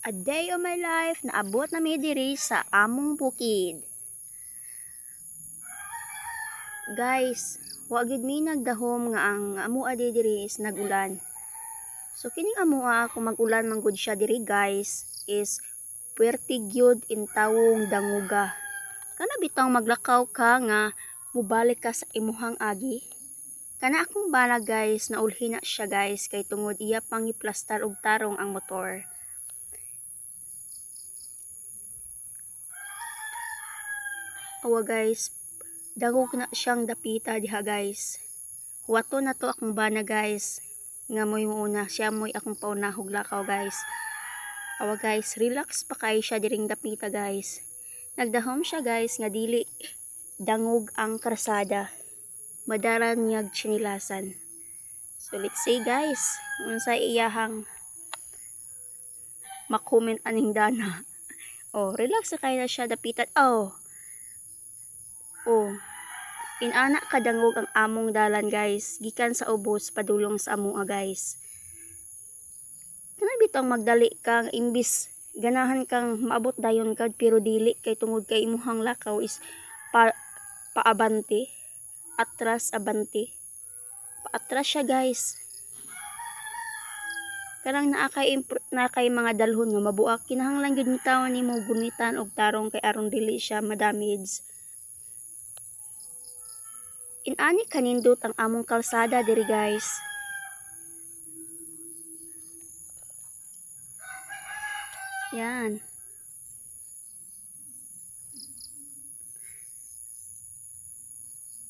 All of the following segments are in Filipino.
A day of my life na abot na mi diri sa among bukid. Guys, wa gid mi nagdahom nga ang amoa diri is nagulan. So kining amoa kung magulan man gud siya diri guys is puwerte gyud in tawong danguga. Kana bitang maglakaw ka nga mubalik ka sa imuhang agi. Kana akong bana guys, naulhi na siya guys kay tungod iya pang iplastar og tarong ang motor. Awa guys, dagog na siyang dapita diha guys. Wato na to akong bana guys. Nga mo'y una, siya mo'y akong paunahog lakaw guys. Awa guys, relax pa kay siya diring dapita guys. Nagdahom siya guys nga dili dangog ang karsada. Madaran niyag tsinilasan. So let's say guys, unsa iyahang makomment aning dana. Oh, relax na kay na siya dapitan. Oh, inana kadangog ang among dalan guys, gikan sa ubos padulong sa amoa guys. Kana bitong magdali kang imbis ganahan kang maabot dayon kad pero dili kay tungod kay imuhang lakaw is paabante, atras abante. Paatras siya guys. Kanang naa kay mga dalhon nga mabuak, kinahanglan gyud ni tawo nimo gunitan og tarong kay aron dili siya madamage. Inani kanindot ang among kalsada diri guys. Yan.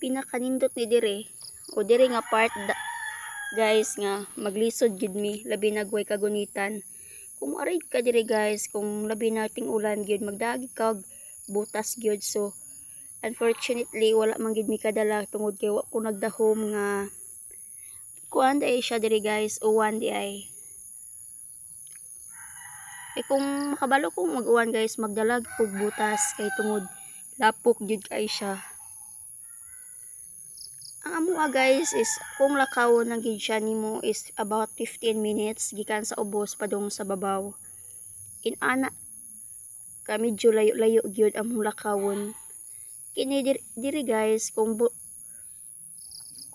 Pinakanindot ni diri o diri nga part guys nga maglisod gid mi labi nagway kagunitan. Kung aray ka diri guys, kung labi nating ulan gyud magdagi kag butas gyud. So unfortunately wala man gid mi kadala tungod kay wa ko nagdahom nga kuan day siya diri guys, uwan di ay. Kung makabalo kong mag-uwan guys, magdalag og butas kay tungod lapok gyud kay siya. Ang amoa guys is kung lakawon ng gid siya nimo is about 15 minutes gikan sa ubos padung sa babaw. Inana ka medyo layo-layo gyud ang lakawon. Kini diri guys, kung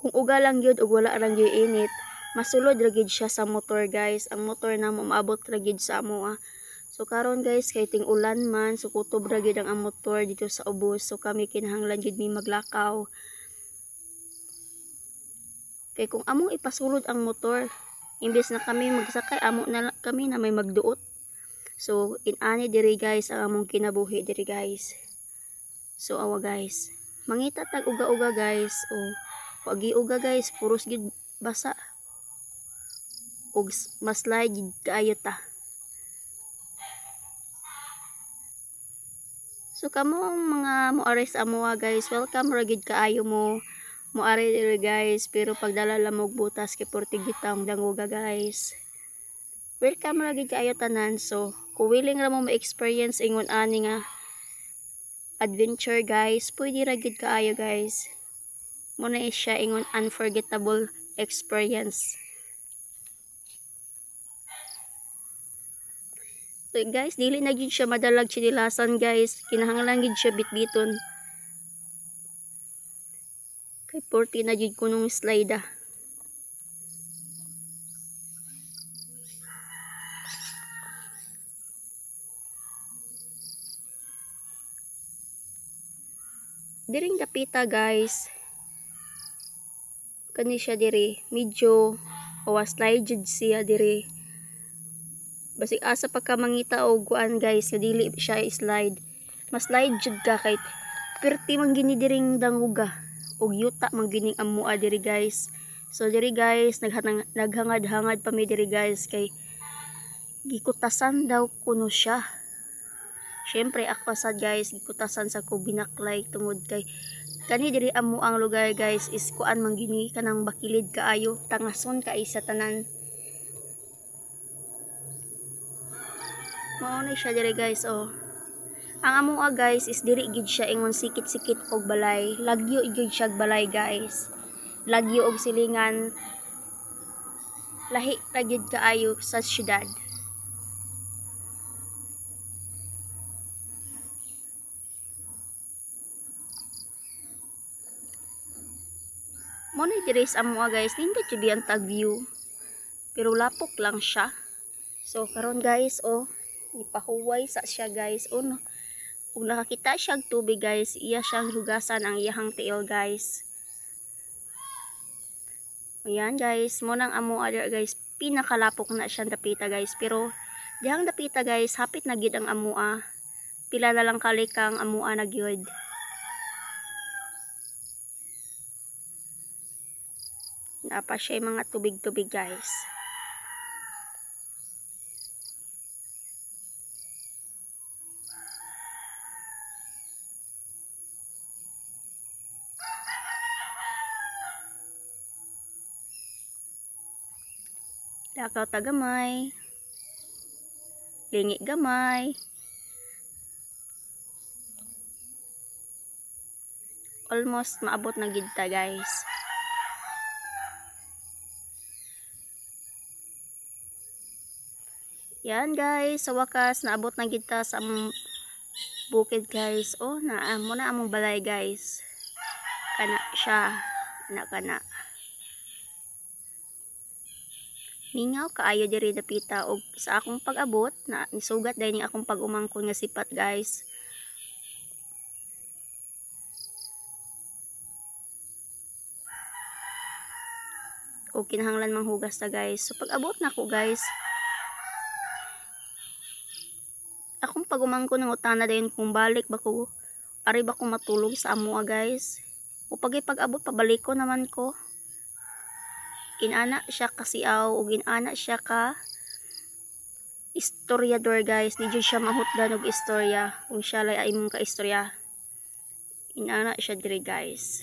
uga lang gyud ug wala lang gyud init, masulod ra gyud siya sa motor guys. Ang motor na maabot ra gyud sa amoa. So karon guys, kay ting ulan man, so kutob ra gyud ang motor dito sa ubos. So kami kinahanglan gyud mi maglakaw. Kay kung among ipasulod ang motor, imbes na kami magsakay, amo na kami na may magduot. So inani diri guys ang among kinabuhi diri guys. So awa guys, mangita tag uga-uga guys. O wagi uga guys, puros gid basa. Og maslay gid kaayo ta. So kamo mga moari sa amoa guys, welcome ra gid kaayo mo. Moari diri guys, pero pagdala lamog butas kay porti gitang danguga guys. Welcome ra gid kaayo tanan. So kung willing ra mo ma-experience ingon ani nga adventure guys, pwede ra gid kaayo guys. Muna siya ingon unforgettable experience. So guys, dili na gid siya madalag tsinilasan guys, kinahanglan gid siya bitbiton. Kay 40 na gid kunong slide. Diring dapita guys, kani siya diri medyo slide jud siya diri. Basig asa pagka mangita og kuan guys nga dili siya slide, mas slide jud ka kay perti man gini diring danguga og yuta man gining amoa diri guys. So diri guys, naghangad-hangad pa mi diri guys kay gikutasan daw kuno siya. Syempre ako sad guys, gikutasan sa ko binaklay tungod kay kani diri amo ang lugar guys is kuan man gini kanang bakilid kaayo, tangason kay sa tanan. Mao na siya diri guys. Oh, ang amoa guys is diri gid siya ingon sikit-sikit og balay, lagyo gid siya balay guys, lagyo og silingan, lahi ra gid kaayo sa syudad. Mo na diri sa amo guys, nindot jud ang tag view. Pero lapok lang siya. So karon guys, ipahuway sa siya guys. Kung nakakita siya og tubig guys, iya siyang hugasan ang iyahang tiil guys. Ayan guys, mo nang amo other guys, pinakalapok na siyang dapita guys. Pero dihang dapita guys, hapit na gid ang amua. Pila na lang kalikang amua na gyud. Napa siya mga tubig-tubig guys. Lakaw ta gamay. Lingi gamay. Almost maabot na gid ta guys. Yan guys, sa wakas naabot na gid ta sa bukid guys. Mo na among balay guys. Kana siya, kana. Mingaw kaayo diri dapita og sa akong pag-abot na nisugat dahil akong pag-umangkon nga sipat guys. O kinahanglan manghugas ta guys. So pag-abot na ko guys, akong pag-umangkon ng utana dahil kung balik ba ko, ari ba ko matulog sa amoa guys. O pag-abot pabalik ko naman ko. Inana siya kasiaw o inana siya ka istoryador guys. Di siya mahutdan og istorya kung siya lay imong ka istorya. Inana siya diri guys.